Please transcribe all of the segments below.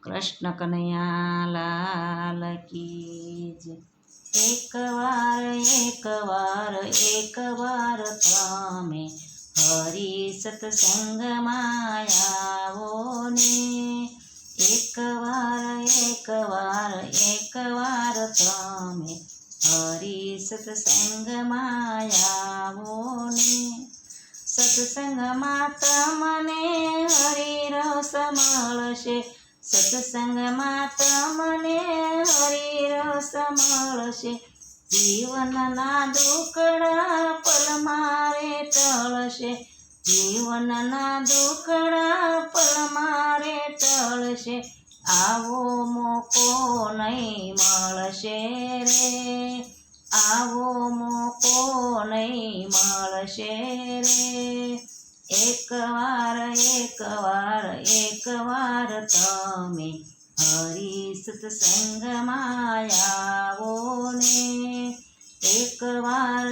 કૃષ્ણ કનૈયા લાલ કી જય। એકવાર તમે હરી સત્સંગમાં આવો ને। એકવાર તમે હરી સત્સંગમાં આવો ને। સત્સંગમાં તમને હરિરસ મળશે। સત્સંગમાં તમને હરિરસ મળશે। જીવનના દુઃખડા પલ મારે ટળશે। જીવનના દુઃખડા પલ મારે ટળશે। આવો મોકો નહીં મળશે રે। આવો મોકો નહીં મળશે રે। એકવાર તમે હરી સત્સંગમાં આવો ને। એકવાર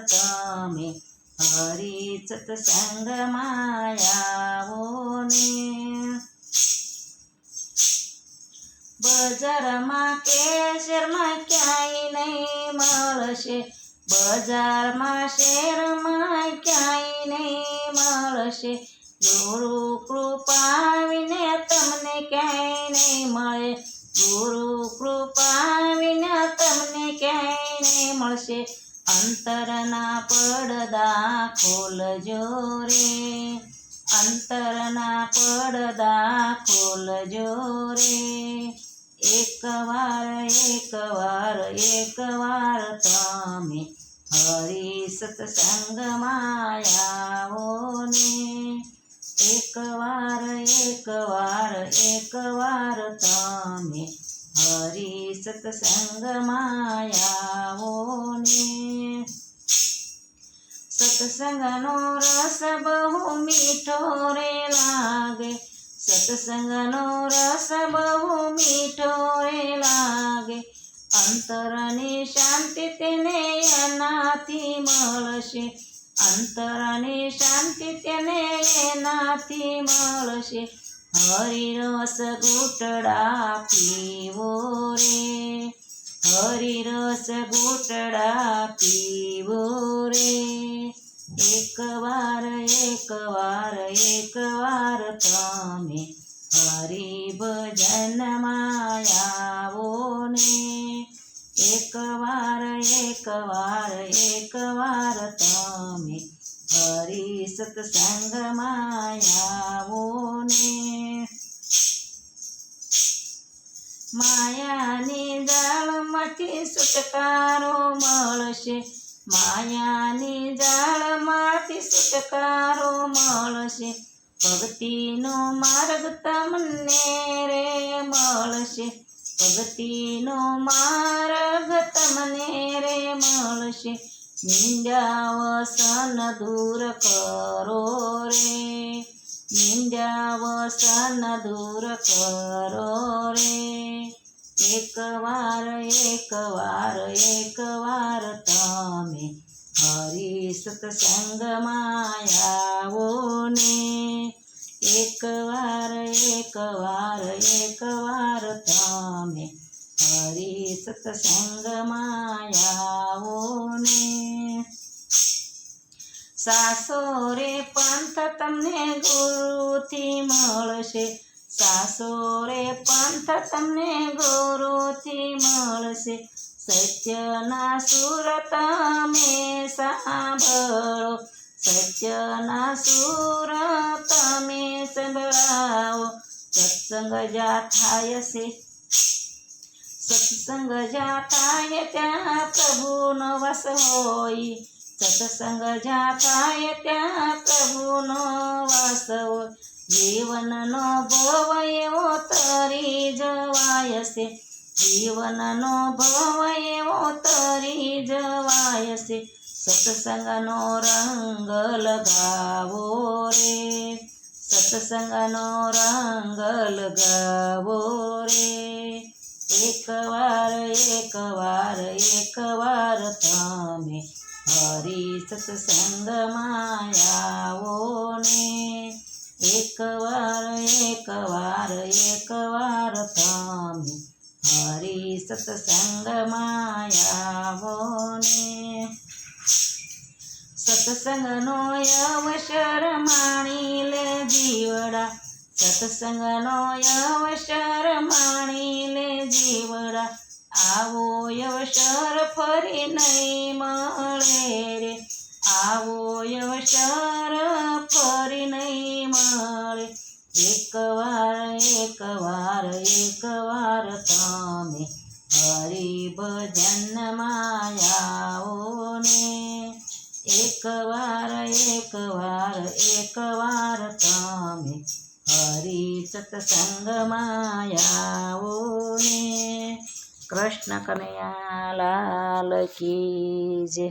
તમે હરી સત્સંગમાં આવો ને। બજારમાં કે શહેરમાં ક્યાંય નહીં મળશે। બજારમાં શહેરમાં ક્યાંય નહીં મળશે। ગુરુ કૃપા વિના તમને ક્યાંય નહીં મળે। ગુરુ કૃપા વિના તમને ક્યાંય નહીં મળશે। અંતરના પડદા ખોલજો રે। અંતરના પડદા ખોલજો રે। એકવાર તમે હરી સત્સંગમાં આવો ને। એકવાર તમે હરી સત્સંગમાં આવો ને। સત્સંગનો રસ બહુ મીઠો રે લાગે। સત્સંગનો રસ બહુ મીઠો રે લાગે। અંતરની શાંતિ તેને એનાથી મળશે। અંતરની શાંતિ તેને એનાથી મળશે। હરિરસ ઘૂંટડા પીવો રે। હરિરસ ઘૂંટડા પીવો રે। એકવાર તમે હરિ ભજનમાં આવો ને। એકવાર તમે હરી સત્સંગમાં આવો ને। માયાની જાળમાંથી છુટકારો મળશે। માયાની જાળમાંથી છુટકારો મળશે। ભક્તિનો માર્ગ તમને રે મળશે। ભક્તિનો માર્ગ તમને રે મળશે। નિંદ્યાવસન દૂર કરો રે। નિંદ્યાવસન દૂર કરો રે। એકવાર તમે હરી સત્સંગમાં આવો ને। એકવાર તમે હરી સત્સંગમાં આવો ને। સાસોરે પંથ તમને ગુરુથી મળશે। સાસોરે પંથ તમને ગુરુથી મળશે। સત્યના સુર તમે સાંભળો। સત્યના સુર તમે સંભળાવો। સત્સંગ જા થાય છે। સત્સંગ જા થાય ત્યાં પ્રભુનો વાસ હોય। સત્સંગ જા થાય ત્યાં પ્રભુનો વાસ હોય। જીવનનો ભવ એવો તરી જવાય છે। જીવનનો ભવ એવો તરી જવાય છે। સત્સંગનો રંગ લગાવો રે। સત્સંગનો રંગ લગાવો રે। એકવાર તમે હરી સત્સંગમાં આવો ને। એકવાર તમે હરી સત્સંગમાં આવો ને સત્સંગનો અવસર માણી લે જીવડા સત્સંગનો અવસર માણી લે જીવડા આવો અવસર ફરી નહીં મળે રે આવો અવસર ફરી નહીં મળે એકવાર તમે હરિભજનમાં આવો ને એકવાર તમે હરિ સત્સંગમાં આવો ને કૃષ્ણ કનૈયા લાલ કી જય.